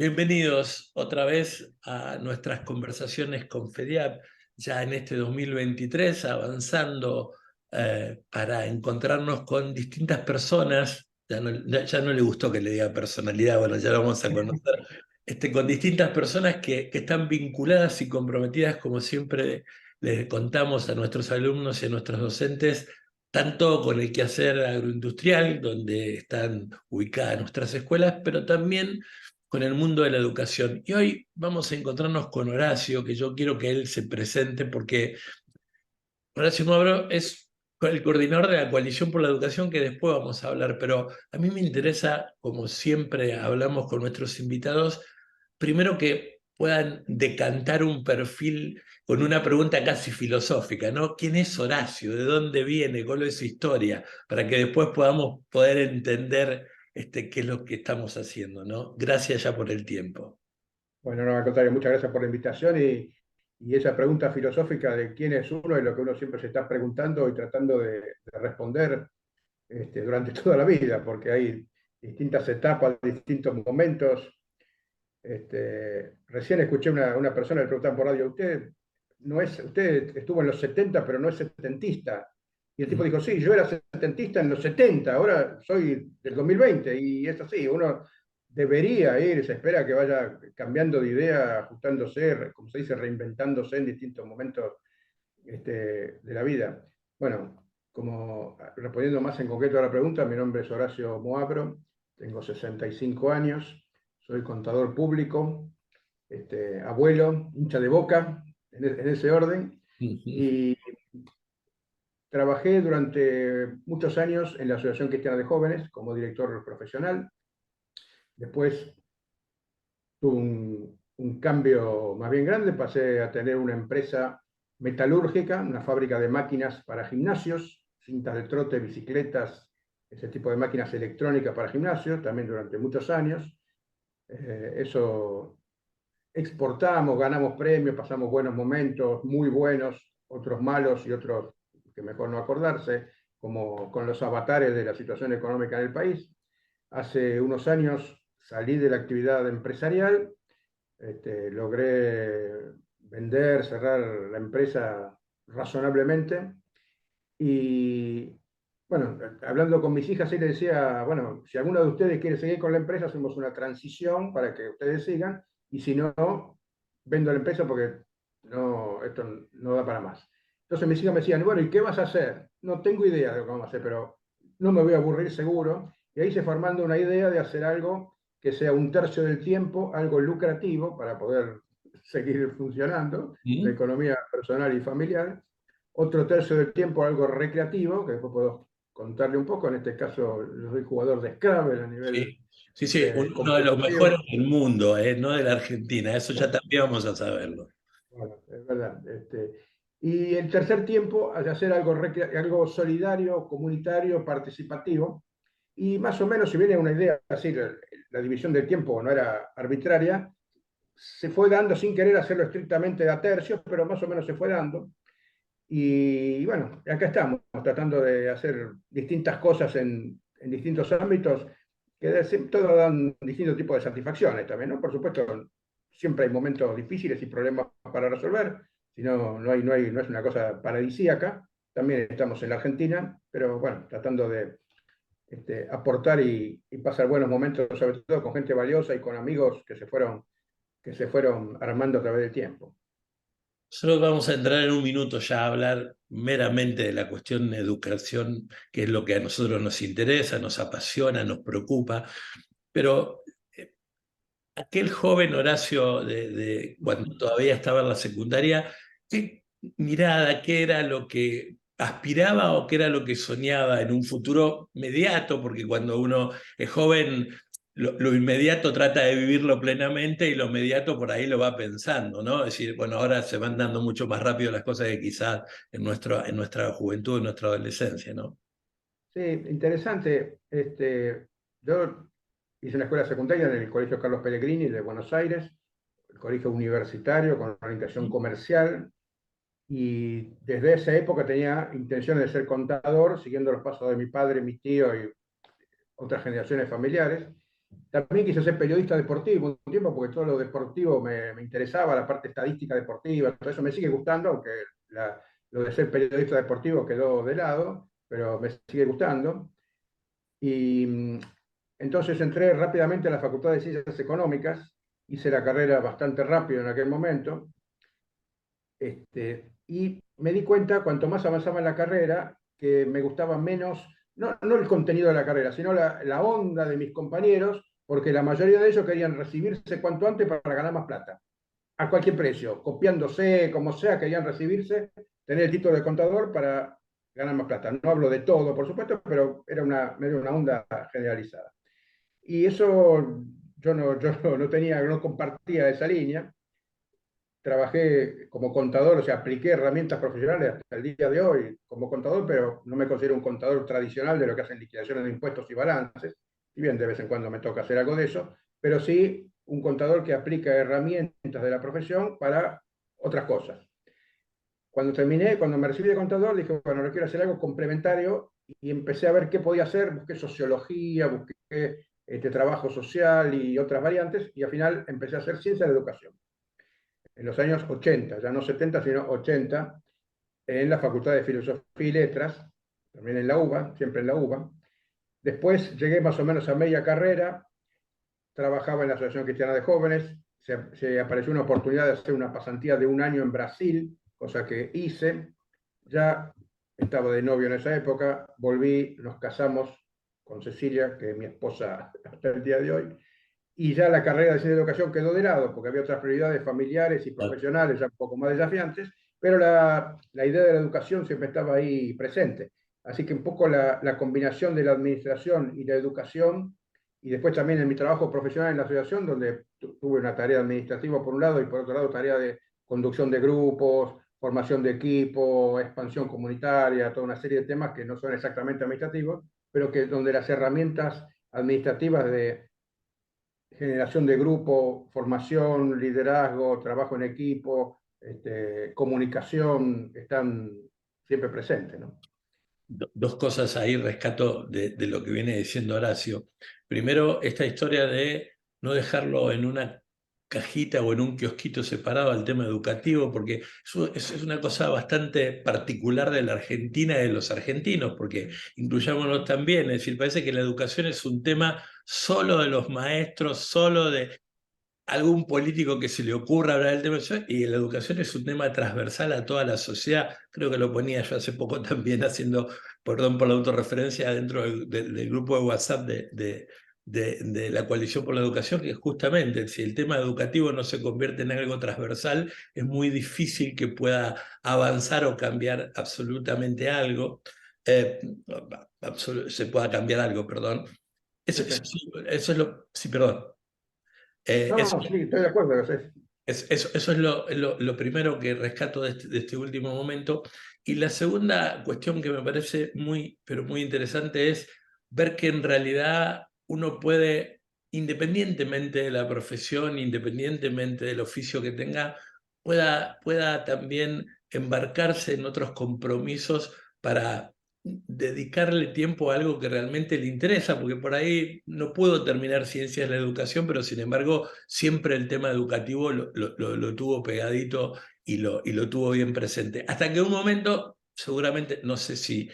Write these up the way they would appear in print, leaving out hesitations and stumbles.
Bienvenidos otra vez a nuestras conversaciones con FEDIAP, ya en este 2023, avanzando para encontrarnos con distintas personas. Ya no le gustó que le diga personalidad, bueno, ya lo vamos a conocer, con distintas personas que están vinculadas y comprometidas, como siempre les contamos a nuestros alumnos y a nuestros docentes, tanto con el quehacer agroindustrial, donde están ubicadas nuestras escuelas, pero también con el mundo de la educación. Y hoy vamos a encontrarnos con Horacio, que yo quiero que él se presente porque Horacio Nuabro es el coordinador de la Coalición por la Educación, que después vamos a hablar, pero a mí me interesa, como siempre hablamos con nuestros invitados, primero que puedan decantar un perfil con una pregunta casi filosófica, ¿no? ¿Quién es Horacio? ¿De dónde viene? ¿Cuál es su historia? Para que después podamos poder entender qué es lo que estamos haciendo, ¿no? Gracias ya por el tiempo. Bueno, no, al contrario, muchas gracias por la invitación y esa pregunta filosófica de quién es uno es lo que uno siempre se está preguntando y tratando de responder durante toda la vida, porque hay distintas etapas, distintos momentos. Recién escuché una persona le preguntaban por radio, usted estuvo en los 70 pero no es setentista. Y el tipo dijo, sí, yo era setentista en los 70, ahora soy del 2020. Y es así, uno debería ir, se espera que vaya cambiando de idea, ajustándose, como se dice, reinventándose en distintos momentos de la vida. Bueno, como respondiendo más en concreto a la pregunta, mi nombre es Horacio Moabro, tengo 65 años, soy contador público, abuelo, hincha de Boca, en ese orden, Ujú. y trabajé durante muchos años en la Asociación Cristiana de Jóvenes como director profesional. Después tuve un cambio más bien grande, pasé a tener una empresa metalúrgica, una fábrica de máquinas para gimnasios, cintas de trote, bicicletas, ese tipo de máquinas electrónicas para gimnasios, también durante muchos años. Eso exportamos, ganamos premios, pasamos buenos momentos, muy buenos, otros malos y otros que mejor no acordarse, como con los avatares de la situación económica en el país. Hace unos años salí de la actividad empresarial, logré vender, cerrar la empresa razonablemente y bueno, hablando con mis hijas, sí les decía, bueno, si alguno de ustedes quiere seguir con la empresa, hacemos una transición para que ustedes sigan, y si no, vendo la empresa porque no, esto no da para más. Entonces mis hijas me decían, bueno, ¿y qué vas a hacer? No tengo idea de lo que vamos a hacer, pero no me voy a aburrir seguro. Y ahí se formando una idea de hacer algo que sea un tercio del tiempo, algo lucrativo para poder seguir funcionando, la ¿Mm? economía personal y familiar, otro tercio del tiempo algo recreativo, que después puedo contarle un poco. En este caso, yo soy jugador de Scrabble a nivel Sí, sí, sí, uno de los mejores competitivo. del mundo, no de la Argentina, eso ya también vamos a saberlo. Bueno, es verdad. Y el tercer tiempo, al hacer algo, algo solidario, comunitario, participativo. Y más o menos, si viene una idea así, la división del tiempo no era arbitraria, se fue dando sin querer hacerlo estrictamente de a tercios, pero más o menos se fue dando. Y bueno, acá estamos, tratando de hacer distintas cosas en distintos ámbitos, que todo dan distintos tipos de satisfacciones también, ¿no? Por supuesto, siempre hay momentos difíciles y problemas para resolver, si no, no es una cosa paradisíaca. También estamos en la Argentina, pero bueno, tratando de aportar y pasar buenos momentos, sobre todo con gente valiosa y con amigos que se fueron armando a través del tiempo. Solo vamos a entrar en un minuto ya a hablar meramente de la cuestión de educación, que es lo que a nosotros nos interesa, nos apasiona, nos preocupa, pero aquel joven Horacio de cuando todavía estaba en la secundaria, ¿qué mirada, qué era lo que aspiraba o qué era lo que soñaba en un futuro inmediato? Porque cuando uno es joven, lo inmediato trata de vivirlo plenamente y lo inmediato por ahí lo va pensando, ¿no? Es decir, bueno, ahora se van dando mucho más rápido las cosas que quizás en nuestra juventud, en nuestra adolescencia, ¿no? Sí, interesante. Yo hice una escuela secundaria en el Colegio Carlos Pellegrini de Buenos Aires, el colegio universitario con orientación comercial, y desde esa época tenía intención de ser contador, siguiendo los pasos de mi padre, mi tío y otras generaciones familiares. También quise ser periodista deportivo un tiempo porque todo lo deportivo me interesaba, la parte estadística deportiva, todo eso me sigue gustando, aunque lo de ser periodista deportivo quedó de lado, pero me sigue gustando. Y entonces entré rápidamente a la Facultad de Ciencias Económicas, hice la carrera bastante rápido en aquel momento, y me di cuenta, cuanto más avanzaba en la carrera, que me gustaba menos, no el contenido de la carrera, sino la onda de mis compañeros, porque la mayoría de ellos querían recibirse cuanto antes para ganar más plata, a cualquier precio, copiándose, como sea, querían recibirse, tener el título de contador para ganar más plata. No hablo de todo, por supuesto, pero era una onda generalizada. Y eso no compartía esa línea. Trabajé como contador, o sea, apliqué herramientas profesionales hasta el día de hoy como contador, pero no me considero un contador tradicional de lo que hacen liquidaciones de impuestos y balances, si bien de vez en cuando me toca hacer algo de eso, pero sí un contador que aplica herramientas de la profesión para otras cosas. Cuando me recibí de contador, dije, bueno, no quiero hacer algo complementario y empecé a ver qué podía hacer, busqué sociología, busqué trabajo social y otras variantes, y al final empecé a hacer ciencia de educación en los años 80, ya no 70, sino 80, en la Facultad de Filosofía y Letras, también en la UBA, siempre en la UBA. Después llegué más o menos a media carrera, trabajaba en la Asociación Cristiana de Jóvenes, se apareció una oportunidad de hacer una pasantía de un año en Brasil, cosa que hice. Ya estaba de novio en esa época, volví, nos casamos con Cecilia, que es mi esposa hasta el día de hoy, y ya la carrera de ciencia de educación quedó de lado, porque había otras prioridades familiares y profesionales ya un poco más desafiantes, pero la idea de la educación siempre estaba ahí presente. Así que un poco la combinación de la administración y la educación, y después también en mi trabajo profesional en la asociación, donde tuve una tarea administrativa por un lado y por otro lado tarea de conducción de grupos, formación de equipo, expansión comunitaria, toda una serie de temas que no son exactamente administrativos, pero que donde las herramientas administrativas de generación de grupo, formación, liderazgo, trabajo en equipo, comunicación, están siempre presentes, ¿no? Dos cosas ahí rescato de lo que viene diciendo Horacio. Primero, esta historia de no dejarlo en una cajita o en un kiosquito separado al tema educativo, porque eso es una cosa bastante particular de la Argentina y de los argentinos, porque incluyámonos también, es decir, parece que la educación es un tema solo de los maestros, solo de algún político que se le ocurra hablar del tema, y la educación es un tema transversal a toda la sociedad. Creo que lo ponía yo hace poco también haciendo, perdón por la autorreferencia, dentro del grupo de WhatsApp de la Coalición por la Educación, que justamente si el tema educativo no se convierte en algo transversal, es muy difícil que pueda avanzar o cambiar absolutamente algo. Eh, se pueda cambiar algo, perdón. Sí, sí. Eso es lo... Sí, perdón. Eso No, sí, estoy de acuerdo. eso es lo primero que rescato de este último momento. Y la segunda cuestión que me parece muy, pero muy interesante es ver que en realidad uno puede, independientemente de la profesión, independientemente del oficio que tenga, pueda también embarcarse en otros compromisos para dedicarle tiempo a algo que realmente le interesa, porque por ahí no puedo terminar ciencias de la educación, pero sin embargo siempre el tema educativo lo tuvo pegadito y lo tuvo bien presente. Hasta que un momento, seguramente, no sé si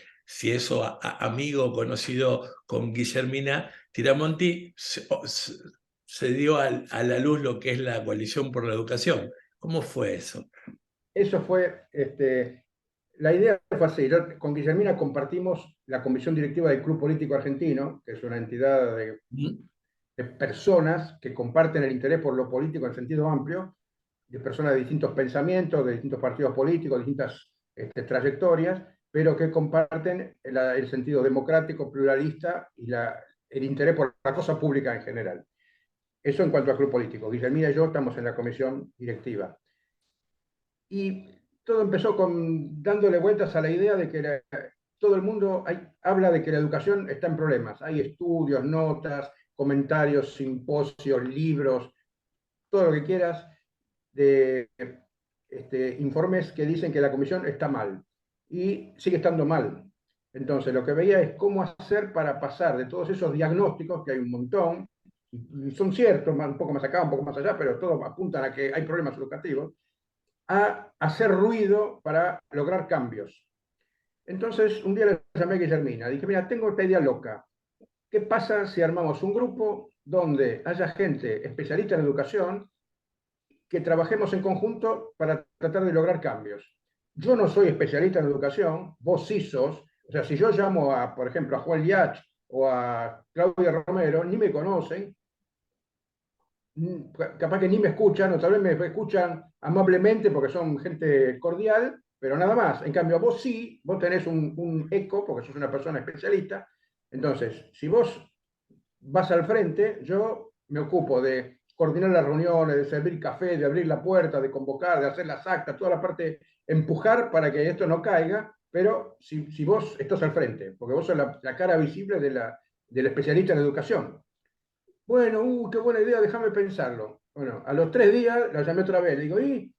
eso amigo conocido con Guillermina Tiramonti se dio a la luz lo que es la Coalición por la Educación. ¿Cómo fue eso? Eso fue, la idea fue así. Con Guillermina compartimos la comisión directiva del Club Político Argentino, que es una entidad ¿Mm? de personas que comparten el interés por lo político en sentido amplio, de personas de distintos pensamientos, de distintos partidos políticos, distintas trayectorias, pero que comparten el sentido democrático, pluralista y el interés por la cosa pública en general. Eso en cuanto al club político. Guillermina y yo estamos en la comisión directiva. Y todo empezó dándole vueltas a la idea de que todo el mundo habla de que la educación está en problemas. Hay estudios, notas, comentarios, simposios, libros, todo lo que quieras, de informes que dicen que la comisión está mal y sigue estando mal. Entonces, lo que veía es cómo hacer para pasar de todos esos diagnósticos, que hay un montón, y son ciertos, un poco más acá, un poco más allá, pero todos apuntan a que hay problemas educativos, a hacer ruido para lograr cambios. Entonces, un día le llamé a Guillermina, dije, mira, tengo esta idea loca. ¿Qué pasa si armamos un grupo donde haya gente especialista en educación que trabajemos en conjunto para tratar de lograr cambios? Yo no soy especialista en educación, vos sí sos. O sea, si yo llamo a, por ejemplo, a Juan Liach o a Claudia Romero, ni me conocen, capaz que ni me escuchan, o tal vez me escuchan amablemente porque son gente cordial, pero nada más. En cambio, vos sí, vos tenés un eco porque sos una persona especialista. Entonces, si vos vas al frente, yo me ocupo de coordinar las reuniones, de servir café, de abrir la puerta, de convocar, de hacer las actas, toda la parte, empujar para que esto no caiga, pero si vos estás al frente, porque vos sos la cara visible del especialista en educación. Bueno, qué buena idea, déjame pensarlo. Bueno, a los 3 días la llamé otra vez, le digo, ¿y?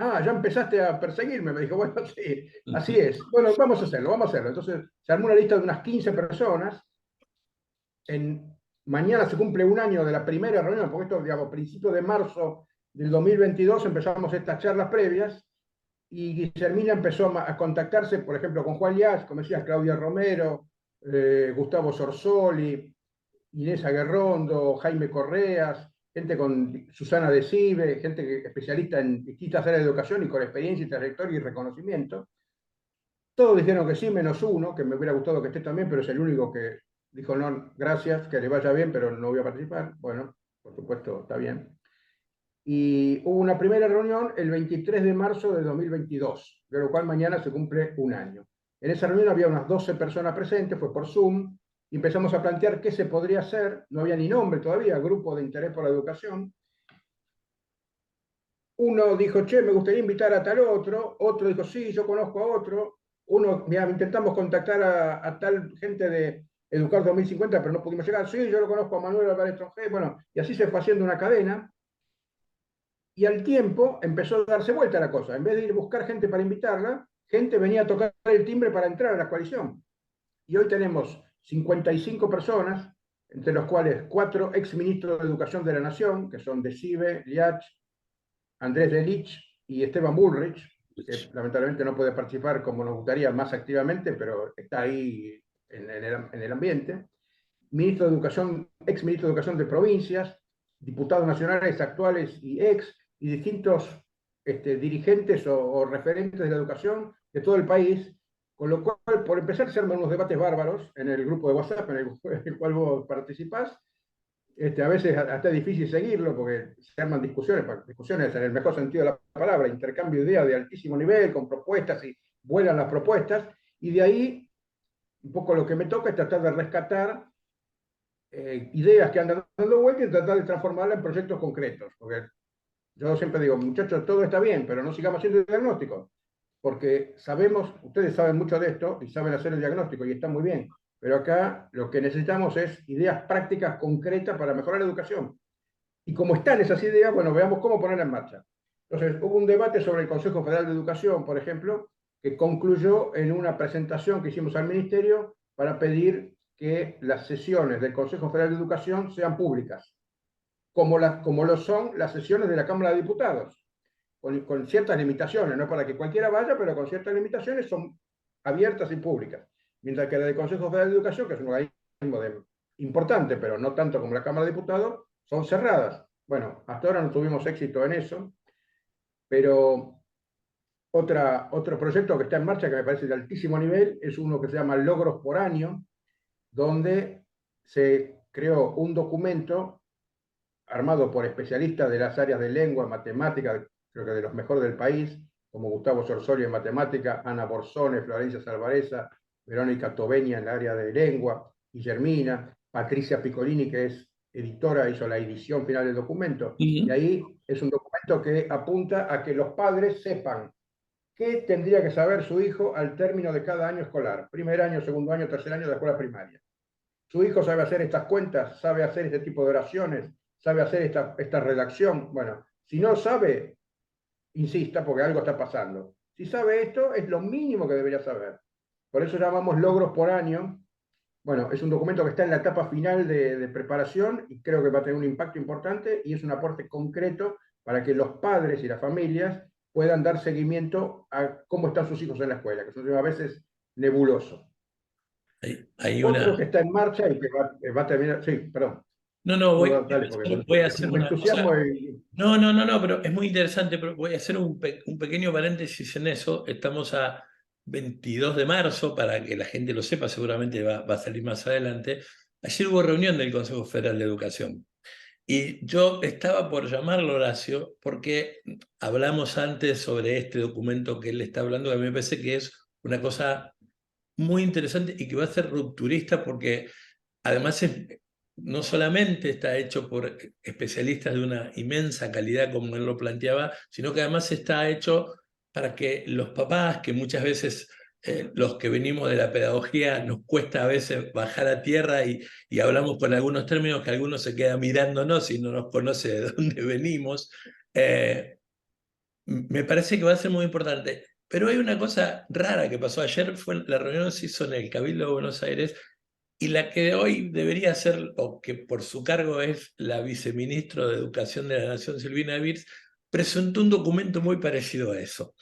Ah, ya empezaste a perseguirme. Me dijo, bueno, sí, así es. Bueno, vamos a hacerlo, vamos a hacerlo. Entonces se armó una lista de unas 15 personas. Mañana se cumple un año de la primera reunión, porque esto, digamos, principios de marzo del 2022 empezamos estas charlas previas y Guillermina empezó a contactarse, por ejemplo, con Juan Liach, como decía, Claudia Romero, Gustavo Sorsoli, Inés Aguerrondo, Jaime Correas, gente con Susana Decibe, gente especialista en distintas áreas de educación y con experiencia y trayectoria y reconocimiento. Todos dijeron que sí, menos uno, que me hubiera gustado que esté también, pero es el único que dijo no, gracias, que le vaya bien, pero no voy a participar. Bueno, por supuesto, está bien. Y hubo una primera reunión el 23 de marzo de 2022, de lo cual mañana se cumple un año. En esa reunión había unas 12 personas presentes, fue por Zoom, y empezamos a plantear qué se podría hacer, no había ni nombre todavía, grupo de interés por la educación. Uno dijo, che, me gustaría invitar a tal otro dijo, sí, yo conozco a otro, uno, mira, intentamos contactar a tal gente de Educar 2050, pero no pudimos llegar, sí, yo lo conozco a Manuel Álvarez Trongé, bueno, y así se fue haciendo una cadena, y al tiempo empezó a darse vuelta la cosa, en vez de ir a buscar gente para invitarla, gente venía a tocar el timbre para entrar a la coalición, y hoy tenemos 55 personas, entre los cuales 4 exministros de Educación de la Nación, que son Decibe, Liach, Andrés Delich y Esteban Bullrich, que lamentablemente no puede participar como nos gustaría más activamente, pero está ahí en el ambiente. Ministro de Educación, ex ministro de Educación de provincias, diputados nacionales actuales y ex, y distintos dirigentes o referentes de la educación de todo el país, con lo cual, por empezar, se arman unos debates bárbaros en el grupo de WhatsApp en el cual vos participás, a veces hasta es difícil seguirlo porque se arman discusiones en el mejor sentido de la palabra, intercambio de ideas de altísimo nivel, con propuestas y vuelan las propuestas, y de ahí un poco lo que me toca es tratar de rescatar ideas que andan dando vuelta y tratar de transformarlas en proyectos concretos, porque yo siempre digo, muchachos, todo está bien, pero no sigamos haciendo diagnósticos, porque sabemos, ustedes saben mucho de esto y saben hacer el diagnóstico y está muy bien, pero acá lo que necesitamos es ideas prácticas concretas para mejorar la educación. Y como están esas ideas, bueno, veamos cómo ponerlas en marcha. Entonces, hubo un debate sobre el Consejo Federal de Educación, por ejemplo, que concluyó en una presentación que hicimos al Ministerio para pedir que las sesiones del Consejo Federal de Educación sean públicas, como lo son las sesiones de la Cámara de Diputados, con ciertas limitaciones, no para que cualquiera vaya, pero con ciertas limitaciones son abiertas y públicas. Mientras que la del Consejo Federal de Educación, que es un organismo importante, pero no tanto como la Cámara de Diputados, son cerradas. Bueno, hasta ahora no tuvimos éxito en eso, pero otro proyecto que está en marcha que me parece de altísimo nivel es uno que se llama Logros por Año, donde se creó un documento armado por especialistas de las áreas de lengua, matemática, creo que de los mejores del país, como Gustavo Sorsoli en matemática, Ana Borsone, Florencia Salvareza, Verónica Tobeña en el área de lengua, Guillermina, Patricia Piccolini, que es editora, hizo la edición final del documento. Y ahí es un documento que apunta a que los padres sepan qué tendría que saber su hijo al término de cada año escolar, primer año, segundo año, tercer año de la escuela primaria. Su hijo sabe hacer estas cuentas, sabe hacer este tipo de oraciones, sabe hacer esta redacción. Bueno, si no sabe, insista, porque algo está pasando. Si sabe esto, es lo mínimo que debería saber. Por eso llamamos logros por año, Bueno, es un documento que está en la etapa final de preparación y creo que va a tener un impacto importante y es un aporte concreto para que los padres y las familias puedan dar seguimiento a cómo están sus hijos en la escuela, que es un tema a veces nebuloso. Hay Otro una... que está en marcha y que va a terminar, sí, perdón, No, no, dale, porque voy a hacer me una cosa. entusiasmo y... No, no, no, no, pero es muy interesante, pero voy a hacer un pequeño paréntesis en eso. Estamos a 22 de marzo, para que la gente lo sepa, seguramente va a salir más adelante. Ayer hubo reunión del Consejo Federal de Educación y yo estaba por llamarlo Horacio porque hablamos antes sobre este documento que él está hablando, que a mí me parece que es una cosa muy interesante y que va a ser rupturista porque además no solamente está hecho por especialistas de una inmensa calidad, como él lo planteaba, sino que además está hecho para que los papás, que muchas veces los que venimos de la pedagogía nos cuesta a veces bajar a tierra y hablamos con algunos términos que algunos se quedan mirándonos y no nos conoce de dónde venimos. eh, Me parece que va a ser muy importante. Pero hay una cosa rara que pasó ayer, fue la reunión se hizo en el Cabildo de Buenos Aires y la que hoy debería ser, o que por su cargo es la viceministra de Educación de la Nación, Silvina Virs, presentó un documento muy parecido a eso.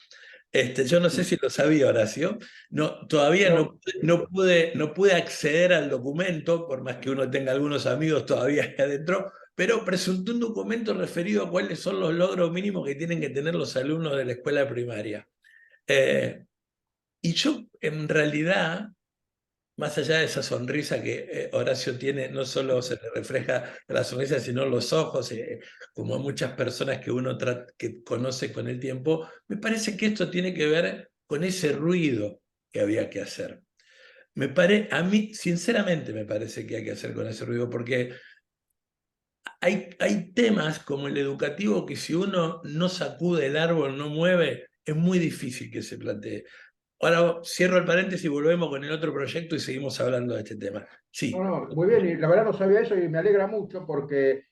Yo no sé si lo sabía, Horacio. No, todavía No, no pude acceder al documento, por más que uno tenga algunos amigos todavía ahí adentro, pero presentó un documento referido a cuáles son los logros mínimos que tienen que tener los alumnos de la escuela primaria. Eh, y yo, en realidad, más allá de esa sonrisa que Horacio tiene, no solo se le refleja la sonrisa, sino los ojos, como a muchas personas que uno que conoce con el tiempo, me parece que esto tiene que ver con ese ruido que había que hacer. A mí, sinceramente, me parece que hay que hacer con ese ruido, porque hay temas como el educativo que si uno no sacude el árbol, no mueve, es muy difícil que se plantee. Ahora cierro el paréntesis y volvemos con el otro proyecto y seguimos hablando de este tema. no, Sí, no, muy bien, y la verdad no sabía eso y me alegra mucho porque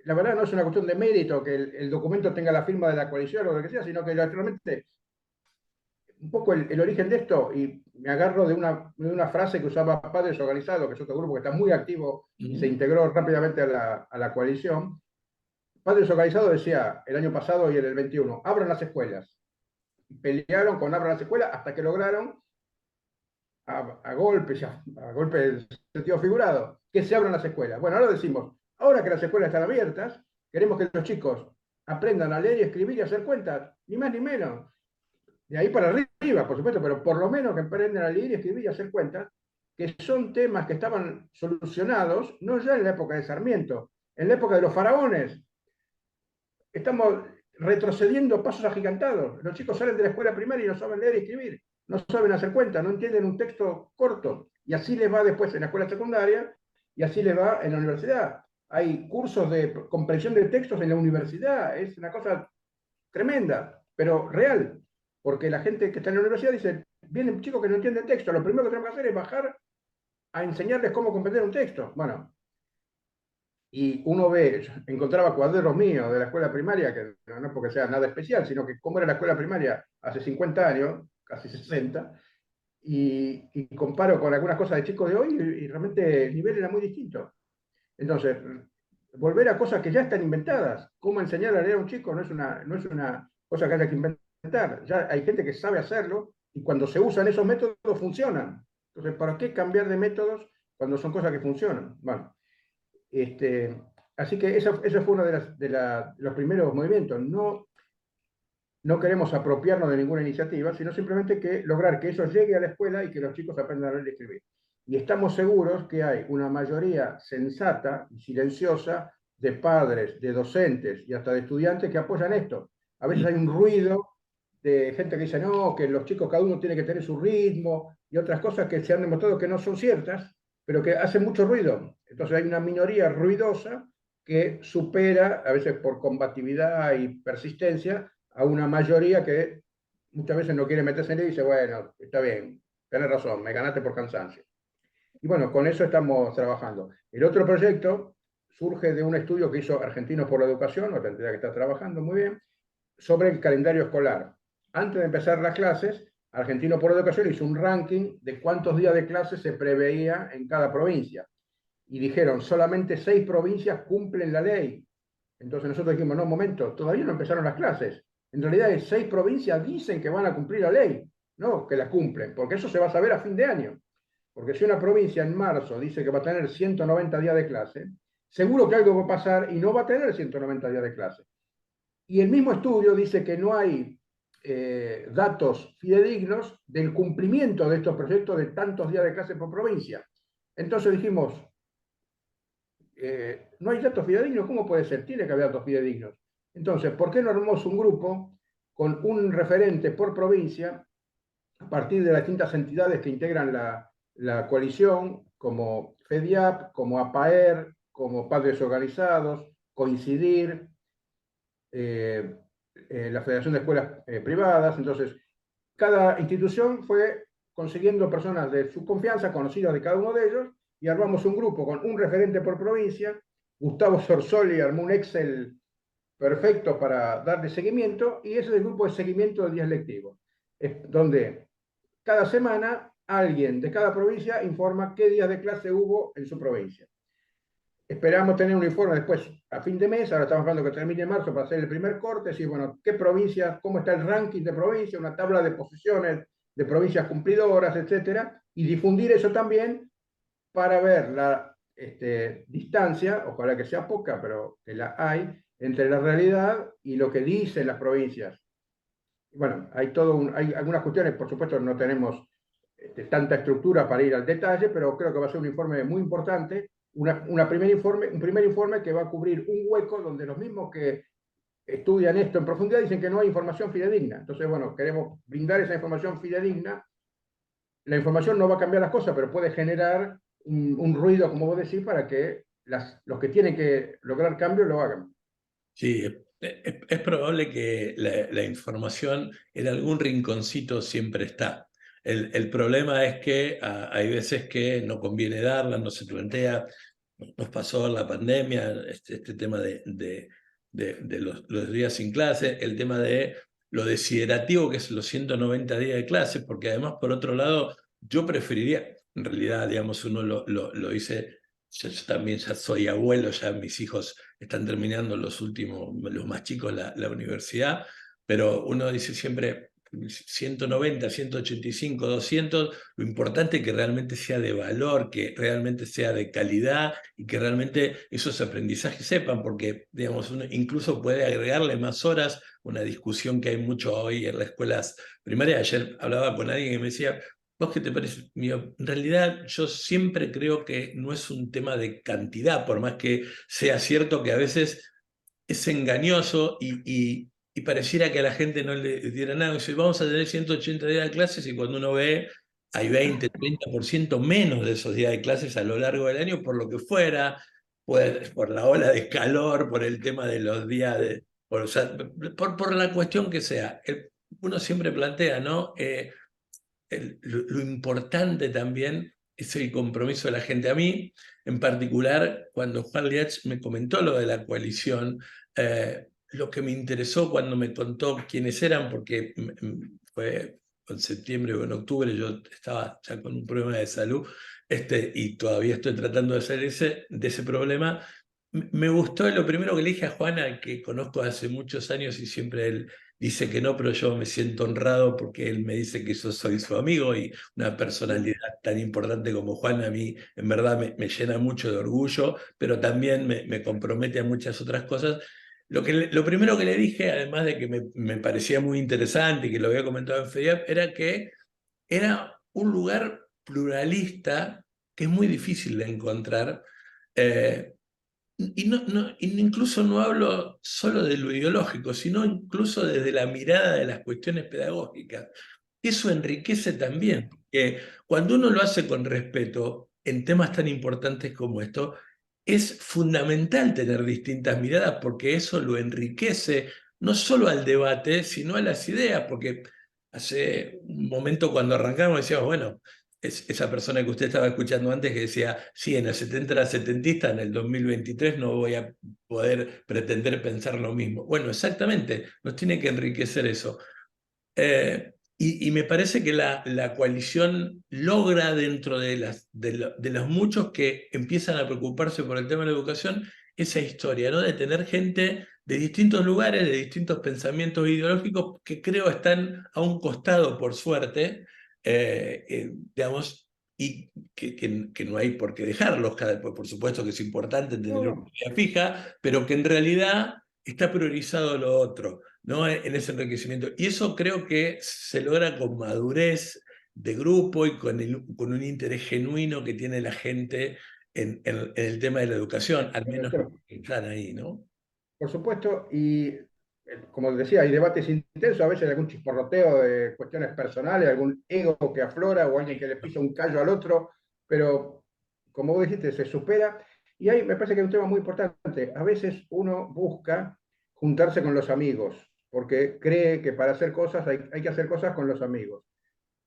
la verdad no es una cuestión de mérito que el documento tenga la firma de la coalición o lo que sea, sino que realmente un poco el origen de esto, y me agarro de una frase que usaba Padres Organizados, que es otro grupo que está muy activo y se ujú, integró rápidamente a la coalición. Padres Organizados decía el año pasado y en el 21, abran las escuelas. Y pelearon con abran las escuelas hasta que lograron, a golpes, a golpes en sentido figurado, que se abran las escuelas. Bueno, ahora decimos, ahora que las escuelas están abiertas, queremos que los chicos aprendan a leer y escribir y hacer cuentas, ni más ni menos. De ahí para arriba, por supuesto, pero por lo menos que aprendan a leer y escribir y hacer cuentas, que son temas que estaban solucionados, no ya en la época de Sarmiento, en la época de los faraones. Estamos retrocediendo pasos agigantados. Los chicos salen de la escuela primaria y no saben leer y escribir, no saben hacer cuentas, no entienden un texto corto. Y así les va después en la escuela secundaria y así les va en la universidad. Hay cursos de comprensión de textos en la universidad, es una cosa tremenda, pero real, porque la gente que está en la universidad dice, vienen chicos que no entienden texto, lo primero que tenemos que hacer es bajar a enseñarles cómo comprender un texto. Bueno, y uno ve, encontraba cuadernos míos de la escuela primaria, que no es porque sea nada especial, sino que cómo era la escuela primaria hace 50 años, casi 60, y comparo con algunas cosas de chicos de hoy y realmente el nivel era muy distinto. Entonces, volver a cosas que ya están inventadas. Cómo enseñar a leer a un chico no es una cosa que haya que inventar. Ya hay gente que sabe hacerlo y cuando se usan esos métodos funcionan. Entonces, ¿para qué cambiar de métodos cuando son cosas que funcionan? Bueno, así que eso fue uno de los primeros movimientos. No queremos apropiarnos de ninguna iniciativa, sino simplemente que lograr que eso llegue a la escuela y que los chicos aprendan a leer y escribir. Y estamos seguros que hay una mayoría sensata y silenciosa de padres, de docentes y hasta de estudiantes que apoyan esto. A veces hay un ruido de gente que dice, no, que los chicos cada uno tiene que tener su ritmo y otras cosas que se han demostrado que no son ciertas, pero que hacen mucho ruido. Entonces hay una minoría ruidosa que supera, a veces por combatividad y persistencia, a una mayoría que muchas veces no quiere meterse en él y dice, bueno, está bien, tenés razón, me ganaste por cansancio. Y bueno, con eso estamos trabajando. El otro proyecto surge de un estudio que hizo Argentinos por la Educación, otra entidad que está trabajando muy bien, sobre el calendario escolar. Antes de empezar las clases, Argentino por Educación hizo un ranking de cuántos días de clase se preveía en cada provincia. Y dijeron, solamente 6 provincias cumplen la ley. Entonces nosotros dijimos, no, un momento, todavía no empezaron las clases. En realidad, 6 provincias dicen que van a cumplir la ley, no que la cumplen, porque eso se va a saber a fin de año. Porque si una provincia en marzo dice que va a tener 190 días de clase, seguro que algo va a pasar y no va a tener 190 días de clase. Y el mismo estudio dice que no hay datos fidedignos del cumplimiento de estos proyectos de tantos días de clase por provincia. Entonces dijimos, no hay datos fidedignos, ¿cómo puede ser? Tiene que haber datos fidedignos. Entonces, ¿por qué no armamos un grupo con un referente por provincia a partir de las distintas entidades que integran la coalición, como FEDIAP, como APAER, como Padres Organizados, Coincidir, la Federación de Escuelas Privadas? Entonces, cada institución fue consiguiendo personas de su confianza, conocidas de cada uno de ellos, y armamos un grupo con un referente por provincia. Gustavo Sorsoli armó un Excel perfecto para darle seguimiento, y ese es el grupo de seguimiento de días lectivos, donde cada semana alguien de cada provincia informa qué días de clase hubo en su provincia. Esperamos tener un informe después a fin de mes, ahora estamos hablando que termine en marzo para hacer el primer corte, decir, bueno, qué provincias, cómo está el ranking de provincias, una tabla de posiciones de provincias cumplidoras, etcétera, y difundir eso también para ver la distancia, ojalá que sea poca, pero que la hay, entre la realidad y lo que dicen las provincias. Bueno, hay algunas cuestiones, por supuesto, no tenemos tanta estructura para ir al detalle, pero creo que va a ser un informe muy importante, un primer informe que va a cubrir un hueco donde los mismos que estudian esto en profundidad dicen que no hay información fidedigna. Entonces, bueno, queremos brindar esa información fidedigna. La información no va a cambiar las cosas, pero puede generar un ruido, como vos decís, para que los que tienen que lograr cambios lo hagan. Sí, es probable que la información en algún rinconcito siempre está. El problema es que hay veces que no conviene darla, no se plantea. Nos pasó en la pandemia, este tema de los días sin clase, el tema de lo desiderativo que es los 190 días de clase, porque además, por otro lado, yo preferiría, en realidad, digamos, uno lo dice, yo también ya soy abuelo, ya mis hijos están terminando los más chicos, la universidad, pero uno dice siempre 190, 185, 200, lo importante es que realmente sea de valor, que realmente sea de calidad y que realmente esos aprendizajes sepan, porque digamos, uno incluso puede agregarle más horas, una discusión que hay mucho hoy en las escuelas primarias. Ayer hablaba con alguien que me decía, ¿vos qué te parece? Mío, en realidad yo siempre creo que no es un tema de cantidad, por más que sea cierto que a veces es engañoso y pareciera que a la gente no le diera nada. Dice, vamos a tener 180 días de clases y cuando uno ve, hay 20, 30% menos de esos días de clases a lo largo del año, por lo que fuera, por la ola de calor, por el tema de los días, o sea, por la cuestión que sea. Uno siempre plantea, ¿no? Lo importante también es el compromiso de la gente. A mí, en particular, cuando Juan Liach me comentó lo de la coalición, lo que me interesó cuando me contó quiénes eran, porque fue en septiembre o en octubre, yo estaba ya con un problema de salud y todavía estoy tratando de salir de ese problema. Me gustó lo primero que le dije a Juana, que conozco hace muchos años y siempre él dice que no, pero yo me siento honrado porque él me dice que yo soy su amigo y una personalidad tan importante como Juan a mí en verdad me llena mucho de orgullo, pero también me compromete a muchas otras cosas. Lo primero que le dije, además de que me parecía muy interesante y que lo había comentado en FEDIAP, era que era un lugar pluralista que es muy difícil de encontrar. eh, Incluso no hablo solo de lo ideológico, sino incluso desde la mirada de las cuestiones pedagógicas. Eso enriquece también, porque cuando uno lo hace con respeto en temas tan importantes como esto, es fundamental tener distintas miradas porque eso lo enriquece no solo al debate, sino a las ideas, porque hace un momento cuando arrancamos decíamos, bueno, esa persona que usted estaba escuchando antes que decía, sí, en el 70 era setentista, en el 2023 no voy a poder pretender pensar lo mismo. Bueno, exactamente, nos tiene que enriquecer eso. y me parece que la coalición logra dentro de los muchos que empiezan a preocuparse por el tema de la educación, esa historia, ¿no? De tener gente de distintos lugares, de distintos pensamientos ideológicos que creo están a un costado, por suerte, digamos, y que no hay por qué dejarlos, por supuesto que es importante tener No, una no, idea fija, pero que en realidad está priorizado lo otro, ¿no? En ese enriquecimiento. Y eso creo que se logra con madurez de grupo y con un interés genuino que tiene la gente en el tema de la educación, al menos los que están ahí, ¿no? por supuesto, y como decía, hay debates intensos, a veces hay algún chisporroteo de cuestiones personales, algún ego que aflora o alguien que le pisa un callo al otro, pero como vos dijiste, se supera. Y ahí me parece que hay un tema muy importante. A veces uno busca juntarse con los amigos, porque cree que para hacer cosas hay que hacer cosas con los amigos.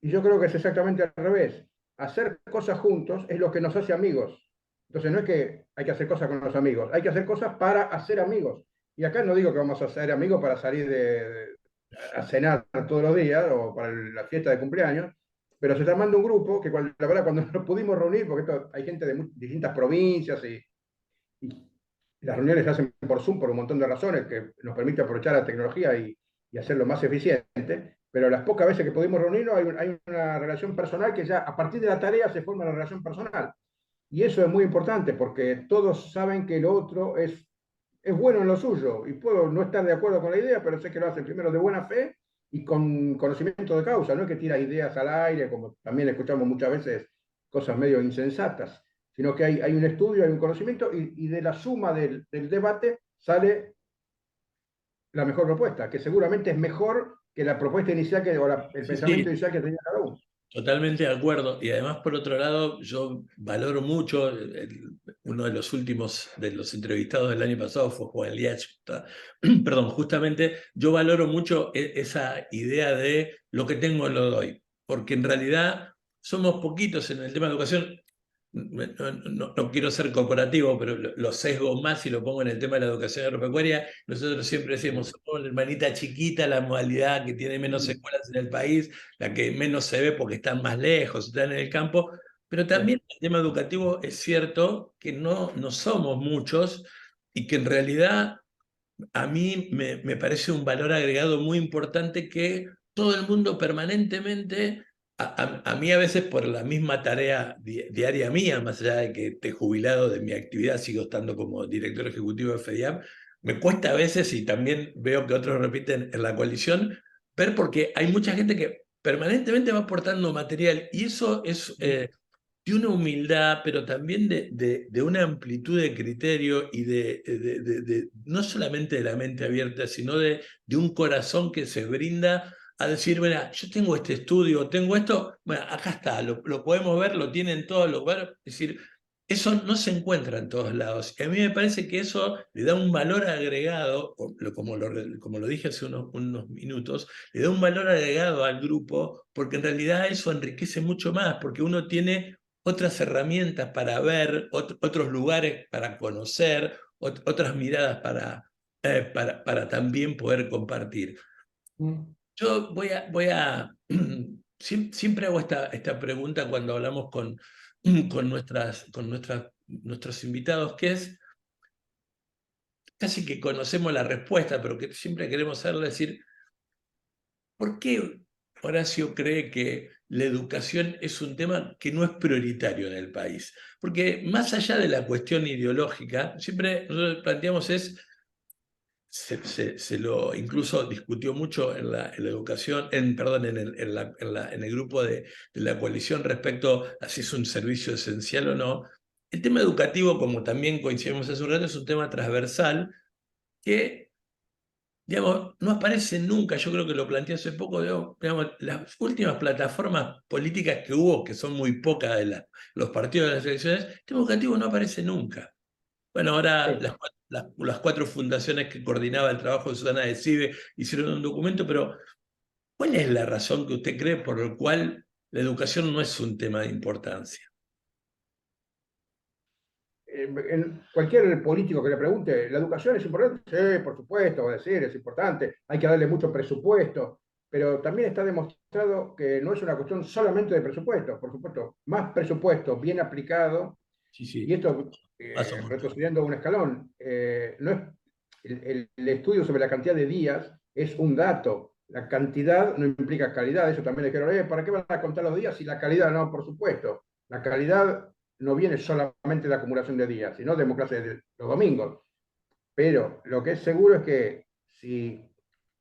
Y yo creo que es exactamente al revés. Hacer cosas juntos es lo que nos hace amigos. Entonces no es que hay que hacer cosas con los amigos, hay que hacer cosas para hacer amigos. Y acá no digo que vamos a ser amigos para salir a cenar todos los días o para la fiesta de cumpleaños, pero se está armando un grupo que la verdad cuando nos pudimos reunir, porque hay gente de distintas provincias y las reuniones se hacen por Zoom por un montón de razones que nos permite aprovechar la tecnología y hacerlo más eficiente, pero las pocas veces que pudimos reunirnos hay una relación personal que ya a partir de la tarea se forma la relación personal. Y eso es muy importante porque todos saben que el otro es bueno en lo suyo y puedo no estar de acuerdo con la idea, pero sé que lo hacen primero de buena fe y con conocimiento de causa, no es que tira ideas al aire, como también escuchamos muchas veces cosas medio insensatas, sino que hay un estudio, hay un conocimiento y de la suma del debate sale la mejor propuesta, que seguramente es mejor que la propuesta inicial o el Sí, pensamiento sí, inicial que tenía cada uno. totalmente de acuerdo. Y además, por otro lado, yo valoro mucho, uno de los últimos de los entrevistados del año pasado fue Juan Liach, perdón, justamente yo valoro mucho esa idea de lo que tengo lo doy, porque en realidad somos poquitos en el tema de educación. No quiero ser corporativo, pero lo sesgo más y lo pongo en el tema de la educación agropecuaria. Nosotros siempre decimos, somos la hermanita chiquita, la modalidad que tiene menos Sí, escuelas en el país, la que menos se ve porque están más lejos, están en el campo, pero sí, también el tema educativo es cierto que no somos muchos y que en realidad a mí me parece un valor agregado muy importante que todo el mundo permanentemente, a mí a veces por la misma tarea diaria mía, más allá de que esté jubilado de mi actividad, sigo estando como director ejecutivo de FEDIAP, me cuesta a veces, y también veo que otros repiten en la coalición, ver porque hay mucha gente que permanentemente va aportando material y eso es de una humildad, pero también de una amplitud de criterio y no solamente de la mente abierta, sino de un corazón que se brinda a decir, bueno, yo tengo este estudio, tengo esto, bueno, acá está, lo podemos ver, lo tienen todos los lugares, es decir, eso no se encuentra en todos lados. Y a mí me parece que eso le da un valor agregado, como lo dije hace unos minutos, le da un valor agregado al grupo, porque en realidad eso enriquece mucho más, porque uno tiene otras herramientas para ver, otros lugares para conocer, otras miradas para también poder compartir. mm, Yo siempre hago esta pregunta cuando hablamos con nuestros invitados, que es casi que conocemos la respuesta, pero que siempre queremos saber, decir, ¿por qué Horacio cree que la educación es un tema que no es prioritario en el país? Porque más allá de la cuestión ideológica, siempre nosotros planteamos se lo incluso discutió mucho en la educación, perdón, en el grupo de la coalición respecto a si es un servicio esencial o no. El tema educativo, como también coincidimos hace un rato, es un tema transversal que digamos, no aparece nunca, yo creo que lo planteé hace poco, digamos, las últimas plataformas políticas que hubo, que son muy pocas de los partidos de las elecciones, el tema educativo no aparece nunca. Bueno, ahora sí. las cuatro fundaciones que coordinaba el trabajo de Susana de CIBE hicieron un documento, pero ¿cuál es la razón que usted cree por la cual la educación no es un tema de importancia? Cualquier político que le pregunte, ¿la educación es importante? Sí, por supuesto, va a decir, es importante, hay que darle mucho presupuesto, pero también está demostrado que no es una cuestión solamente de presupuesto, por supuesto, más presupuesto bien aplicado, Sí, y sí, esto pasa un montón. retrocediendo un escalón, no es, el estudio sobre la cantidad de días es un dato, la cantidad no implica calidad, eso también dijeron, ¿para qué van a contar los días si la calidad no? Por supuesto, la calidad no viene solamente de la acumulación de días, sino de democracia de los domingos. Pero lo que es seguro es que si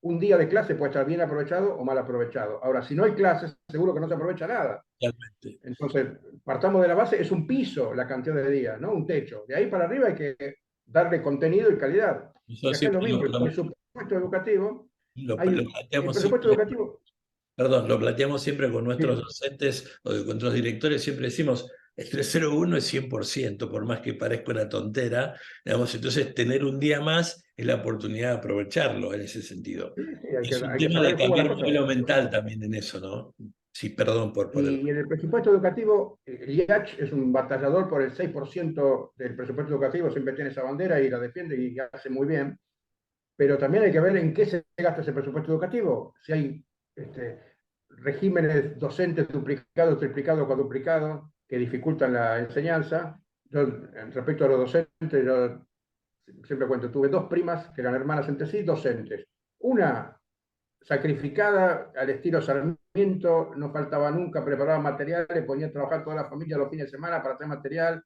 un día de clase puede estar bien aprovechado o mal aprovechado. Ahora, si no hay clases, seguro que no se aprovecha nada. Realmente. Entonces, partamos de la base, es un piso la cantidad de días, ¿no? Un techo. De ahí para arriba hay que darle contenido y calidad. Y Nosotros acá es lo siempre mismo, el presupuesto educativo, lo el planteamos presupuesto siempre. educativo. Perdón, lo planteamos siempre con nuestros Sí, docentes o con nuestros directores, siempre decimos, el 301 es 100%, por más que parezca una tontera, digamos, entonces tener un día más es la oportunidad de aprovecharlo en ese sentido. sí, sí, Y es un hay que tema sacar de el jugo a cambiar las un cosas. modelo mental también en eso, ¿no? Sí, perdón por el... Y en el presupuesto educativo, el IACH es un batallador por el 6% del presupuesto educativo, siempre tiene esa bandera y la defiende y hace muy bien, pero también hay que ver en qué se gasta ese presupuesto educativo, si hay regímenes docentes duplicados, triplicados, cuadruplicados, que dificultan la enseñanza. Yo, respecto a los docentes, yo siempre cuento, tuve dos primas que eran hermanas entre sí, docentes. Una sacrificada al estilo Sarmiento, no faltaba nunca, preparaba materiales, ponía a trabajar toda la familia los fines de semana para hacer material,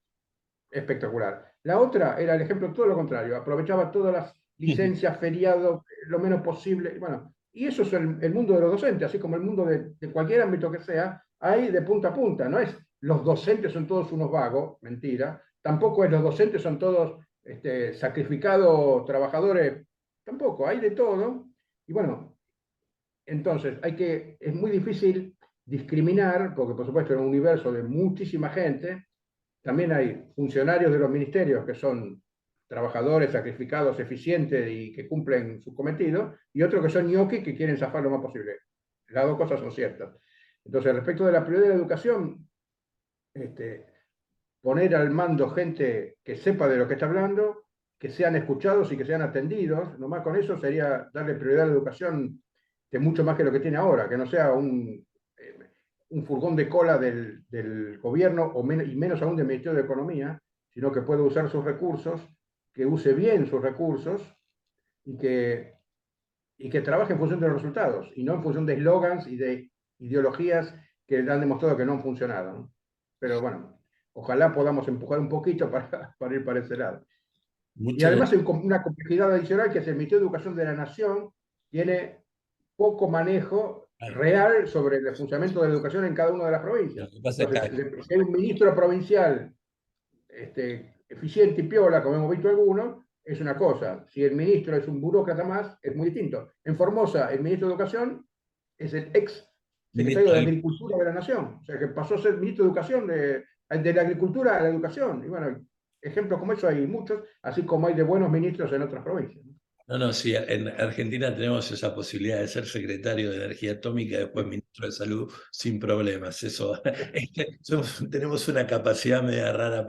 espectacular. La otra era el ejemplo todo lo contrario, aprovechaba todas las licencias, feriados, lo menos posible. Bueno, y eso es el mundo de los docentes, así como el mundo de cualquier ámbito que sea, hay de punta a punta, no es los docentes son todos unos vagos, mentira, tampoco es los docentes son todos sacrificados, trabajadores, tampoco, hay de todo. Y bueno, entonces es muy difícil discriminar, porque por supuesto en un universo de muchísima gente, también hay funcionarios de los ministerios que son trabajadores sacrificados, eficientes y que cumplen su cometido, y otros que son ñoquis que quieren zafar lo más posible. Las dos cosas son ciertas. Entonces, respecto de la prioridad de la educación, este, poner al mando gente que sepa de lo que está hablando, que sean escuchados y que sean atendidos, nomás con eso sería darle prioridad a la educación de mucho más que lo que tiene ahora, que no sea un furgón de cola del gobierno y menos aún del Ministerio de Economía, sino que pueda usar sus recursos, que use bien sus recursos y que trabaje en función de los resultados y no en función de eslogans y de ideologías que han demostrado que no han funcionado, ¿no? Pero bueno, ojalá podamos empujar un poquito para ir para ese lado. Y Muchas además gracias. hay una complejidad adicional que es el Ministerio de Educación de la Nación tiene poco manejo real sobre el funcionamiento de la educación en cada una de las Lo provincias. que pasa es Entonces, que si hay un ministro provincial eficiente y piola, como hemos visto algunos, es una cosa. Si el ministro es un burócrata más, es muy distinto. En Formosa, el ministro de Educación es el ex secretario ministro de del... Agricultura de la Nación. O sea, que pasó a ser ministro de Educación, de la Agricultura a la Educación. Y bueno, ejemplos como eso hay muchos, así como hay de buenos ministros en otras provincias. No, no, sí, en Argentina tenemos esa posibilidad de ser secretario de Energía Atómica y después ministro de Salud sin problemas. Eso, tenemos una capacidad media rara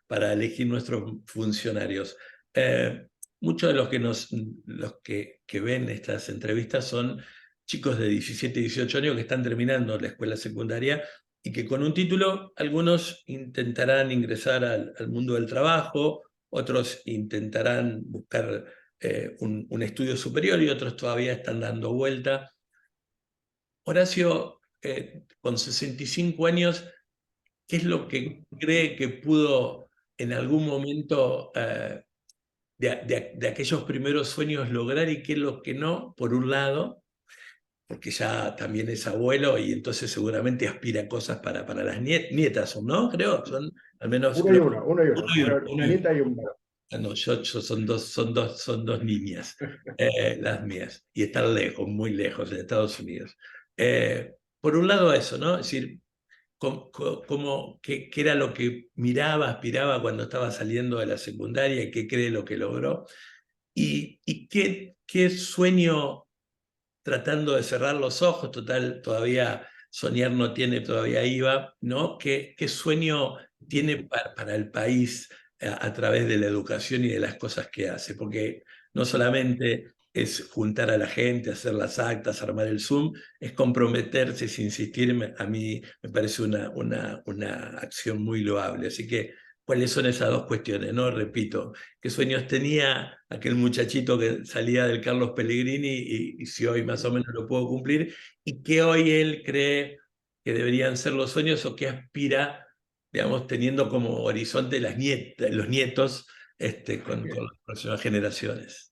para elegir nuestros funcionarios. Eh, Muchos de los que ven estas entrevistas son chicos de 17 y 18 años que están terminando la escuela secundaria y que con un título, algunos intentarán ingresar al mundo del trabajo, otros intentarán buscar un estudio superior y otros todavía están dando vuelta. Horacio, con 65 años, ¿qué es lo que cree que pudo en algún momento de aquellos primeros sueños lograr y qué es lo que no, por un lado, porque ya también es abuelo y entonces seguramente aspira a cosas para las nietas, ¿no? Creo, son al menos Uno y uno, uno y uno uno. y uno, uno Una y uno. nieta y un varón. Ah, no, yo son dos niñas, las mías, y están lejos, muy lejos, en Estados Unidos. Por un lado eso, ¿no? Es decir, qué era lo que miraba, aspiraba cuando estaba saliendo de la secundaria y qué cree lo que logró, y qué sueño tratando de cerrar los ojos, total, todavía soñar no tiene, todavía IVA, ¿no? ¿Qué sueño tiene para el país a través de la educación y de las cosas que hace? Porque no solamente es juntar a la gente, hacer las actas, armar el Zoom, es comprometerse, es insistir, a mí me parece una acción muy loable. Así que, ¿cuáles son esas dos cuestiones? ¿No? Repito, ¿qué sueños tenía aquel muchachito que salía del Carlos Pellegrini y si hoy más o menos lo puedo cumplir? ¿Y qué hoy él cree que deberían ser los sueños o qué aspira, digamos, teniendo como horizonte los nietos con las próximas generaciones?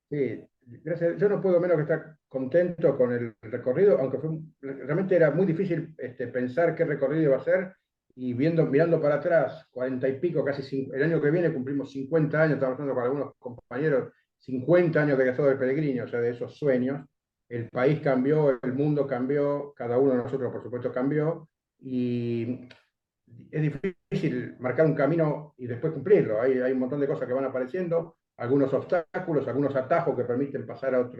Sí, gracias. Yo no puedo menos que estar contento con el recorrido, aunque realmente era muy difícil pensar qué recorrido iba a ser, y mirando para atrás, 40 y pico, el año que viene cumplimos 50 años, estamos hablando con algunos compañeros, 50 años de Gastón del Pellegrini, o sea, de esos sueños. El país cambió, el mundo cambió, cada uno de nosotros, por supuesto, cambió, y es difícil marcar un camino y después cumplirlo. Hay un montón de cosas que van apareciendo, algunos obstáculos, algunos atajos que permiten pasar a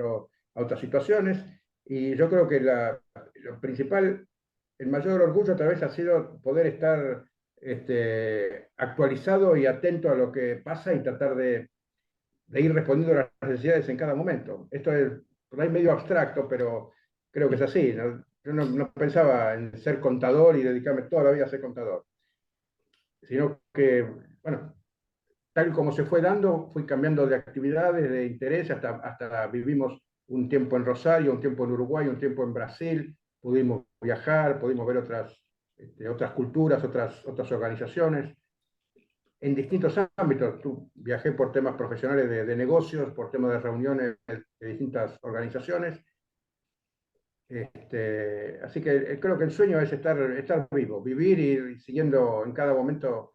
otras situaciones. Y yo creo que lo principal, el mayor orgullo tal vez ha sido poder estar actualizado y atento a lo que pasa y tratar de ir respondiendo a las necesidades en cada momento. Esto es por ahí medio abstracto, pero creo que es así, ¿no? Yo no pensaba en ser contador y dedicarme toda la vida a ser contador, sino que, bueno, tal como se fue dando, fui cambiando de actividades, de interés, hasta vivimos un tiempo en Rosario, un tiempo en Uruguay, un tiempo en Brasil, pudimos viajar, pudimos ver otras culturas, otras organizaciones, en distintos ámbitos. Viajé por temas profesionales de negocios, por temas de reuniones de distintas organizaciones. Así que creo que el sueño es estar vivo, vivir y siguiendo en cada momento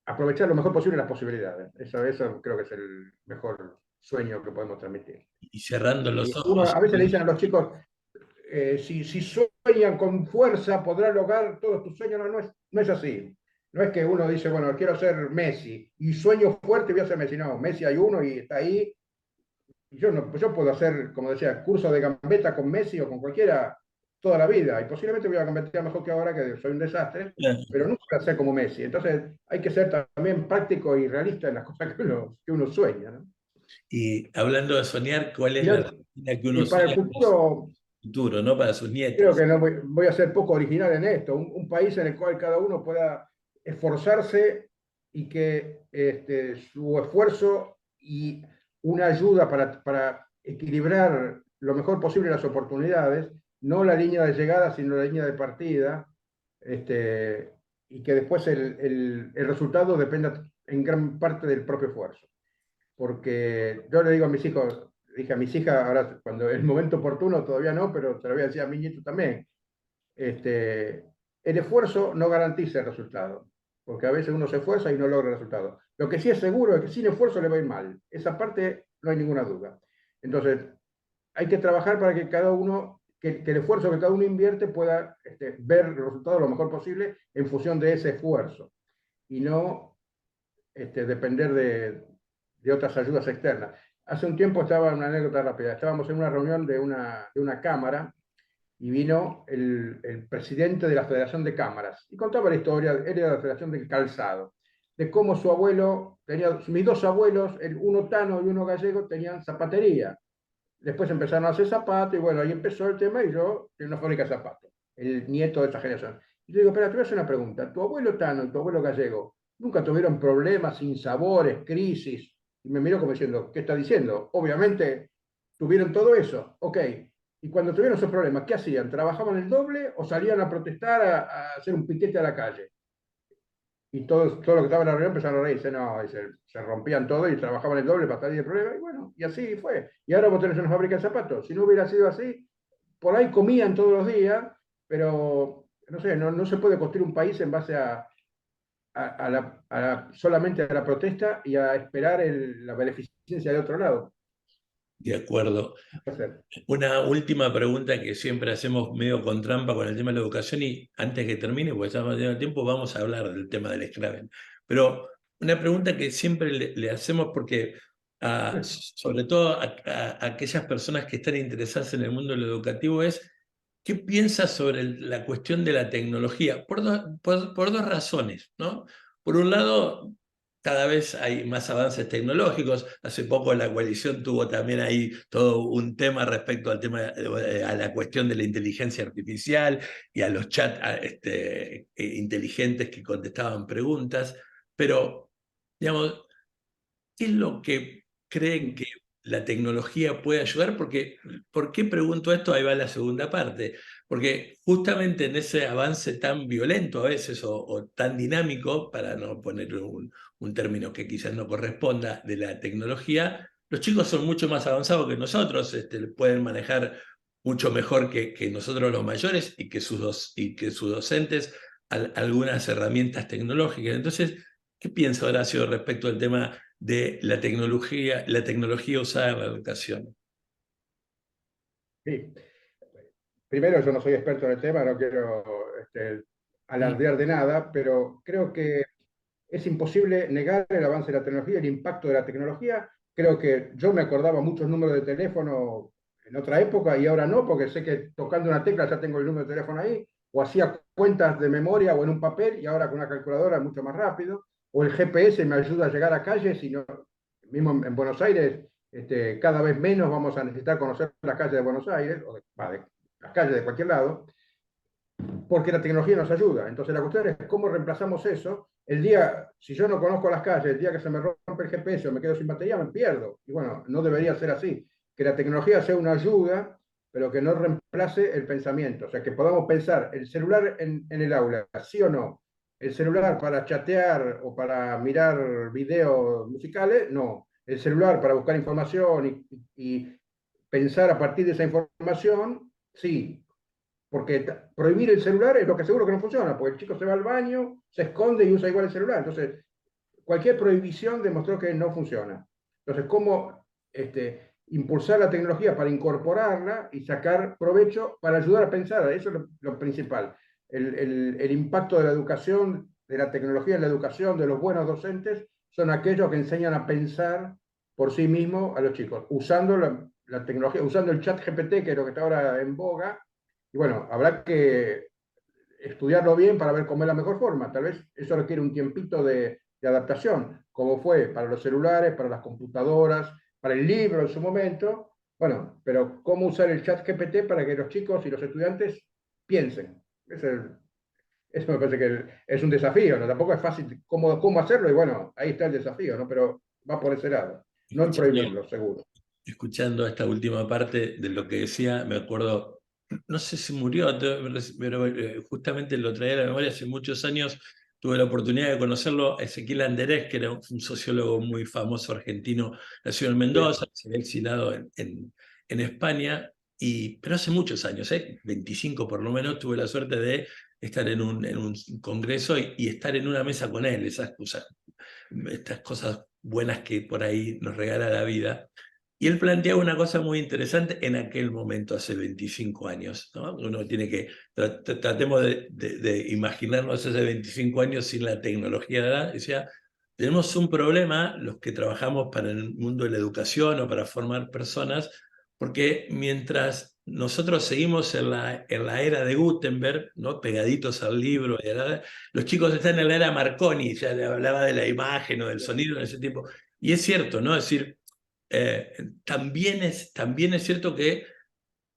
aprovechar lo mejor posible las posibilidades. Eso creo que es el mejor sueño que podemos transmitir. Y cerrando Y los uno ojos. a veces le dicen a los chicos, si sueñan con fuerza, podrán lograr todos tus sueños. No es así. No es que uno dice, bueno, quiero ser Messi y sueño fuerte y voy a ser Messi. No, Messi hay uno y está ahí. Y yo puedo hacer, como decía, curso de gambeta con Messi o con cualquiera toda la vida. Y posiblemente voy a gambetear mejor que ahora, que soy un desastre, pero nunca voy a ser como Messi. Entonces hay que ser también práctico y realista en las cosas que uno sueña, ¿no? Y hablando de soñar, ¿cuál es Y, la no- Argentina que y uno para el sueña para su futuro, futuro, ¿no? Para sus creo nietos. que no voy a ser poco original en esto. Un país en el cual cada uno pueda esforzarse y que su esfuerzo y una ayuda para equilibrar lo mejor posible las oportunidades, no la línea de llegada, sino la línea de partida, y que después el resultado dependa en gran parte del propio esfuerzo. Porque yo le digo a mis hijos, dije a mis hijas, ahora cuando el momento oportuno todavía no, pero se lo voy a decir a mi nieto también, el esfuerzo no garantiza el resultado, porque a veces uno se esfuerza y no logra el resultado. Lo que sí es seguro es que sin esfuerzo le va a ir mal. Esa parte no hay ninguna duda. Entonces, hay que trabajar para que cada uno, que el esfuerzo que cada uno invierte pueda ver el resultado lo mejor posible en función de ese esfuerzo y no depender de otras ayudas externas. Hace un tiempo estaba, una anécdota rápida, estábamos en una reunión de una cámara y vino el presidente de la Federación de Cámaras y contaba la historia, él era de la Federación del Calzado, de cómo su abuelo, mis dos abuelos, uno tano y uno gallego, tenían zapatería. Después empezaron a hacer zapatos y bueno, ahí empezó el tema y yo tengo una fábrica de zapatos, el nieto de esta generación. Y le digo, espera, te voy a hacer una pregunta. ¿Tu abuelo Tano y tu abuelo Gallego nunca tuvieron problemas, sinsabores, crisis? Y me miró como diciendo, ¿qué está diciendo? Obviamente tuvieron todo eso. Ok. Y cuando tuvieron esos problemas, ¿qué hacían? ¿Trabajaban el doble o salían a protestar, a hacer un piquete a la calle? Y todo lo que estaba en la reunión empezaron a reírse, no, y se rompían todo y trabajaban el doble para salir del problema, y bueno, y así fue. Y ahora vos tenés una fábrica de zapatos. Si no hubiera sido así, por ahí comían todos los días, pero no sé, no se puede construir un país en base solamente a la protesta y a esperar la beneficencia de otro lado. De acuerdo. Hacer. Una última pregunta que siempre hacemos medio con trampa con el tema de la educación y antes que termine, porque estamos teniendo tiempo, vamos a hablar del tema del Scrabble. Pero una pregunta que siempre le hacemos porque sobre todo a aquellas personas que están interesadas en el mundo de lo educativo es ¿qué piensas sobre la cuestión de la tecnología? Por dos razones, ¿no? Por un lado, cada vez hay más avances tecnológicos. Hace poco la coalición tuvo también ahí todo un tema respecto al tema, a la cuestión de la inteligencia artificial y a los chats inteligentes que contestaban preguntas. Pero, digamos, ¿qué es lo que creen que la tecnología puede ayudar? Porque, ¿por qué pregunto esto? Ahí va la segunda parte. Porque justamente en ese avance tan violento a veces o tan dinámico, para no poner un término que quizás no corresponda, de la tecnología, los chicos son mucho más avanzados que nosotros, pueden manejar mucho mejor que nosotros los mayores y que y que sus docentes algunas herramientas tecnológicas. Entonces, ¿qué piensa Horacio respecto al tema de la tecnología usada en la educación? Sí. Primero, yo no soy experto en el tema, no quiero Mm, alardear de nada, pero creo que es imposible negar el avance de la tecnología, el impacto de la tecnología. Creo que yo me acordaba muchos números de teléfono en otra época y ahora no, porque sé que tocando una tecla ya tengo el número de teléfono ahí, o hacía cuentas de memoria o en un papel y ahora con una calculadora es mucho más rápido, o el GPS me ayuda a llegar a calles y no, mismo en Buenos Aires, cada vez menos vamos a necesitar conocer las calles de Buenos Aires, o de las calles de cualquier lado, porque la tecnología nos ayuda. Entonces la cuestión es cómo reemplazamos eso. El día, si yo no conozco las calles, el día que se me rompe el GPS o me quedo sin batería, me pierdo. Y bueno, no debería ser así. Que la tecnología sea una ayuda, pero que no reemplace el pensamiento. O sea, que podamos pensar el celular en el aula, sí o no. El celular para chatear o para mirar videos musicales, no. El celular para buscar información y pensar a partir de esa información, sí. Porque prohibir el celular es lo que seguro que no funciona, porque el chico se va al baño, se esconde y usa igual el celular. Entonces, cualquier prohibición demostró que no funciona. Entonces, ¿cómo impulsar la tecnología para incorporarla y sacar provecho para ayudar a pensar? Eso es lo principal. El impacto de la educación, de la tecnología en la educación, de los buenos docentes, son aquellos que enseñan a pensar por sí mismos a los chicos, usando la tecnología, usando el chat GPT, que es lo que está ahora en boga. Y bueno, habrá que estudiarlo bien para ver cómo es la mejor forma. Tal vez eso requiere un tiempito de adaptación, como fue para los celulares, para las computadoras, para el libro en su momento. Bueno, pero cómo usar el chat GPT para que los chicos y los estudiantes piensen. Eso me parece que es un desafío, ¿no? Tampoco es fácil cómo hacerlo y bueno, ahí está el desafío, ¿no? Pero va por ese lado, no en Escuchando, prohibirlo, seguro. escuchando esta última parte de lo que decía, me acuerdo, no sé si murió, pero justamente lo traía a la memoria hace muchos años. Tuve la oportunidad de conocerlo, a Ezequiel Anderés, que era un sociólogo muy famoso argentino, nacido en Sí, Mendoza, se había exilado en España, pero hace muchos años, 25 por lo menos, tuve la suerte de estar en un congreso y estar en una mesa con él, estas cosas buenas que por ahí nos regala la vida. Y él planteaba una cosa muy interesante en aquel momento, hace 25 años, ¿no? Uno tiene que, tratemos de imaginarnos hace 25 años sin la tecnología de ahora. Decía, tenemos un problema, los que trabajamos para el mundo de la educación o para formar personas, porque mientras nosotros seguimos en la era de Gutenberg, ¿no? Pegaditos al libro, los chicos están en la era Marconi, ya le hablaba de la imagen o del sonido en ese tiempo. Y es cierto, ¿no? Es decir, también es cierto que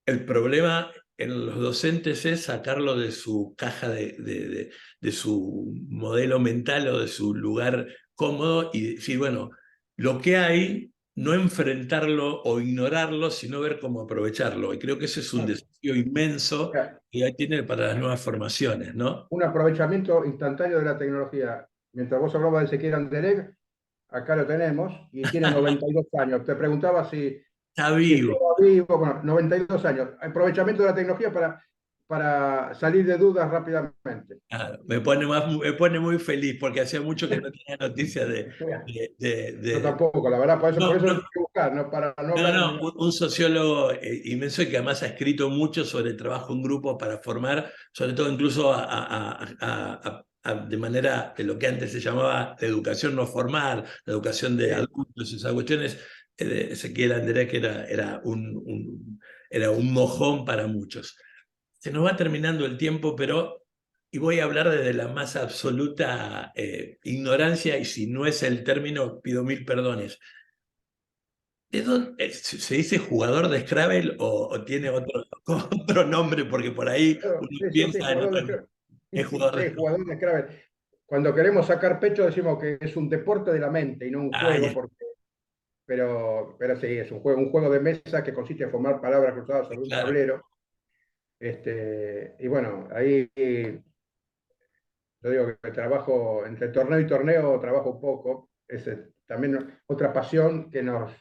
el problema en los docentes es sacarlo de su caja, de su modelo mental o de su lugar cómodo y decir, bueno, lo que hay, no enfrentarlo o ignorarlo, sino ver cómo aprovecharlo. Y creo que ese es un desafío inmenso que ahí tiene para las nuevas formaciones, ¿no? un aprovechamiento instantáneo de la tecnología. Mientras vos hablabas de Ezequiel Anderegg, acá lo tenemos, y tiene 92 años. Te preguntaba Está si vivo. estaba vivo, bueno, 92 años. Aprovechamiento de la tecnología para salir de dudas rápidamente. Ah, me pone muy feliz porque hacía mucho que no tenía noticias Yo tampoco, la verdad, por no, eso lo no, tengo que buscar, ¿no? Para no no, hablar no, en... un sociólogo inmenso y que además ha escrito mucho sobre el trabajo en grupo para formar, sobre todo incluso de manera de lo que antes se llamaba la educación no formal, la educación de Sí. adultos y esas cuestiones. Ezequiel Andrés, que era un mojón para muchos. Se nos va terminando el tiempo, pero y voy a hablar desde la más absoluta ignorancia, y si no es el término, pido mil perdones. ¿De dónde, se dice jugador de Scrabble o tiene otro, otro nombre? Porque por ahí Claro, uno sí, sí, sí, piensa en jugador otro. de Scrabble. Es jugador de Sí, Scrabble. jugador de Scrabble. Cuando queremos sacar pecho decimos que es un deporte de la mente y no un juego, Ay, pero sí, es un juego de mesa que consiste en formar palabras cruzadas sobre un claro. tablero. Y bueno, ahí yo digo que trabajo, entre torneo y torneo trabajo un poco. Es también otra pasión que nos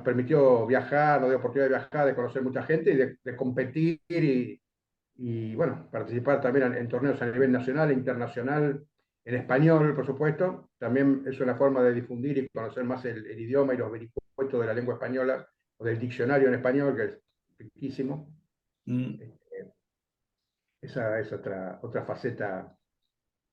permitió viajar, nos dio oportunidad de viajar, de conocer mucha gente y de competir y, bueno, participar también en torneos a nivel nacional e internacional, en español, por supuesto. También es una forma de difundir y conocer más el idioma y los vericuetos de la lengua española o del diccionario en español, que es riquísimo. Mm. Esa es otra faceta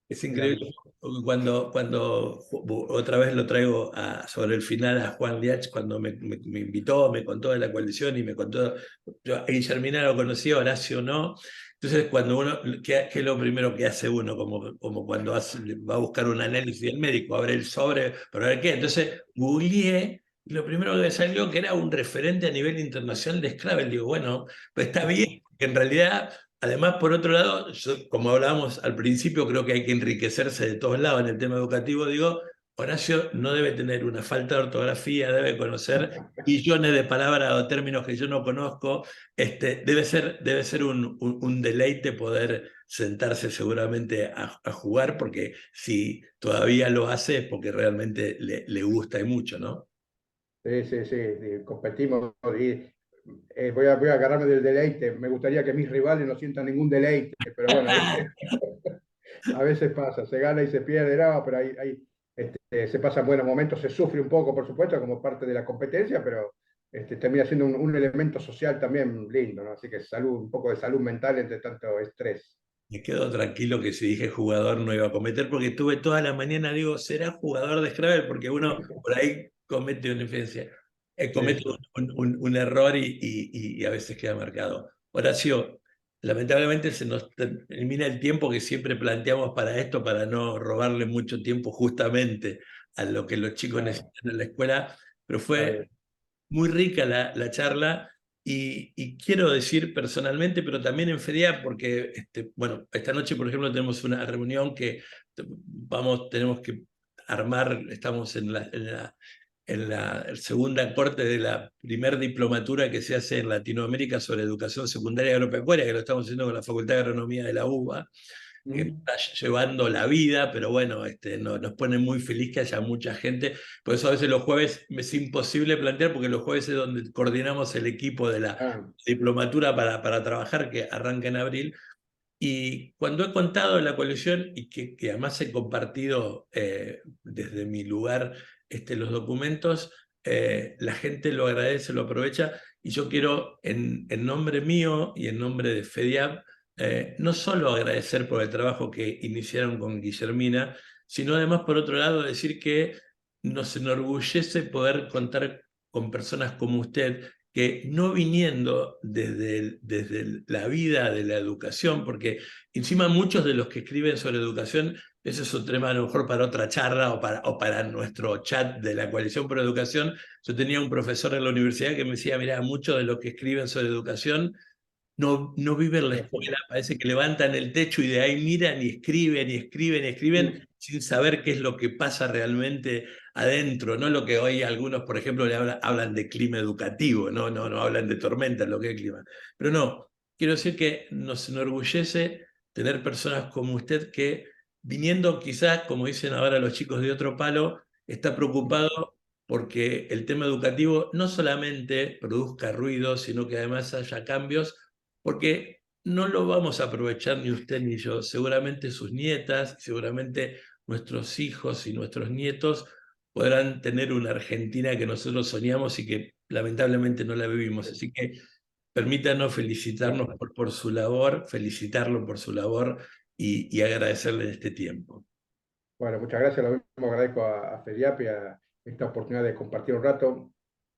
Es de la vida. increíble cuando otra vez lo traigo sobre el final a Juan Liach, cuando me invitó, me contó de la coalición y me contó, yo a Guillermina lo conocía, Horacio no. Entonces, cuando uno, ¿qué es lo primero que hace uno? Como cuando va a buscar un análisis del médico, abre el sobre, para ver qué. Entonces, googleé, y lo primero que me salió que era un referente a nivel internacional de Scrabble. Digo, bueno, pues está bien, que en realidad. Además, por otro lado, como hablábamos al principio, creo que hay que enriquecerse de todos lados en el tema educativo. Digo, Horacio no debe tener una falta de ortografía, debe conocer millones de palabras o términos que yo no conozco. Debe ser un deleite poder sentarse seguramente a jugar, porque si todavía lo hace es porque realmente le gusta y mucho, ¿no? Sí, sí, sí, sí, competimos y voy a agarrarme del deleite. Me gustaría que mis rivales no sientan ningún deleite, pero bueno, a veces pasa, se gana y se pierde, no, pero se pasan buenos momentos, se sufre un poco, por supuesto, como parte de la competencia, pero termina siendo un elemento social también lindo, ¿no? Así que salud, un poco de salud mental entre tanto estrés. Me quedo tranquilo que si dije jugador no iba a cometer, porque estuve toda la mañana, digo, ¿será jugador de Scrabble? Porque uno por ahí comete una infidencia, Sí, comete sí. un error y a veces queda marcado. Horacio, lamentablemente se nos termina el tiempo que siempre planteamos para esto, para no robarle mucho tiempo justamente a lo que los chicos Claro, necesitan en la escuela, pero está fue bien. muy rica la charla, y quiero decir personalmente, pero también en FEDIA, porque bueno, esta noche, por ejemplo, tenemos una reunión que tenemos que armar, estamos en la segunda corte de la primer diplomatura que se hace en Latinoamérica sobre educación secundaria agropecuaria, que lo estamos haciendo con la Facultad de Agronomía de la UBA, que Mm. está llevando la vida, pero bueno, nos pone muy feliz que haya mucha gente. Por eso a veces los jueves es imposible plantear, porque los jueves es donde coordinamos el equipo de la Ah, diplomatura para trabajar, que arranca en abril. Y cuando he contado la colección, y que además he compartido desde mi lugar los documentos, la gente lo agradece, lo aprovecha, y yo quiero, en nombre mío y en nombre de FEDIAP, no solo agradecer por el trabajo que iniciaron con Guillermina, sino además, por otro lado, decir que nos enorgullece poder contar con personas como usted, que no viniendo desde la vida de la educación, porque encima muchos de los que escriben sobre educación, eso es un tema a lo mejor para otra charla o para nuestro chat de la Coalición por Educación. Yo tenía un profesor en la universidad que me decía, mira, muchos de los que escriben sobre educación no viven la escuela, parece que levantan el techo y de ahí miran y escriben y escriben y escriben mm, sin saber qué es lo que pasa realmente adentro, no lo que hoy algunos, por ejemplo, hablan de clima educativo, no hablan de tormenta, lo que es clima. Pero no, quiero decir que nos enorgullece tener personas como usted que, viniendo quizás, como dicen ahora los chicos de otro palo, está preocupado porque el tema educativo no solamente produzca ruido, sino que además haya cambios, porque no lo vamos a aprovechar ni usted ni yo. Seguramente sus nietas, seguramente nuestros hijos y nuestros nietos podrán tener una Argentina que nosotros soñamos y que lamentablemente no la vivimos. Así que permítanos felicitarnos claro. por su labor, felicitarlo por su labor y agradecerle este tiempo. Bueno, muchas gracias. Lo mismo agradezco a FEDIAP y a esta oportunidad de compartir un rato.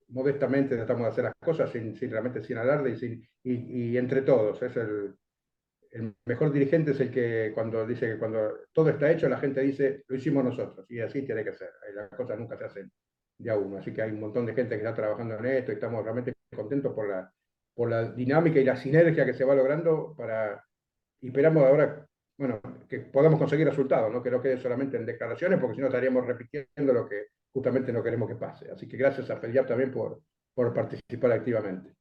Modestamente tratamos de hacer las cosas realmente sin alarde y entre todos. el mejor dirigente es el que cuando dice que cuando todo está hecho, la gente dice, lo hicimos nosotros, y así tiene que ser. Las cosas nunca se hacen de a uno. Así que hay un montón de gente que está trabajando en esto y estamos realmente contentos por la dinámica y la sinergia que se va logrando y esperamos ahora, bueno, que podamos conseguir resultados, ¿no? Que no quede solamente en declaraciones, porque si no estaríamos repitiendo lo que justamente no queremos que pase. Así que gracias a FEDIAP también por participar activamente.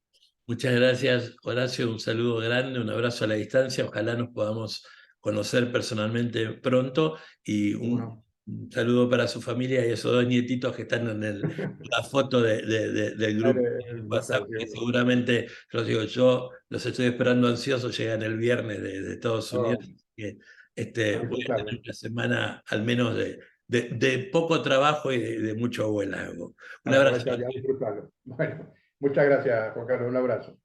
Muchas gracias, Horacio. Un saludo grande, un abrazo a la distancia. Ojalá nos podamos conocer personalmente pronto y Bueno, un saludo para su familia y esos dos nietitos que están en la foto del grupo de WhatsApp, que fantástico. seguramente, los digo yo, los estoy esperando ansiosos, llegan el viernes de Estados Unidos. Oh, Que, a voy a tener disfrutarlo, una semana al menos de poco trabajo y de mucho vuelazo. Un abrazo. aprovechar y a disfrutarlo. Bueno, muchas gracias, Juan Carlos, un abrazo.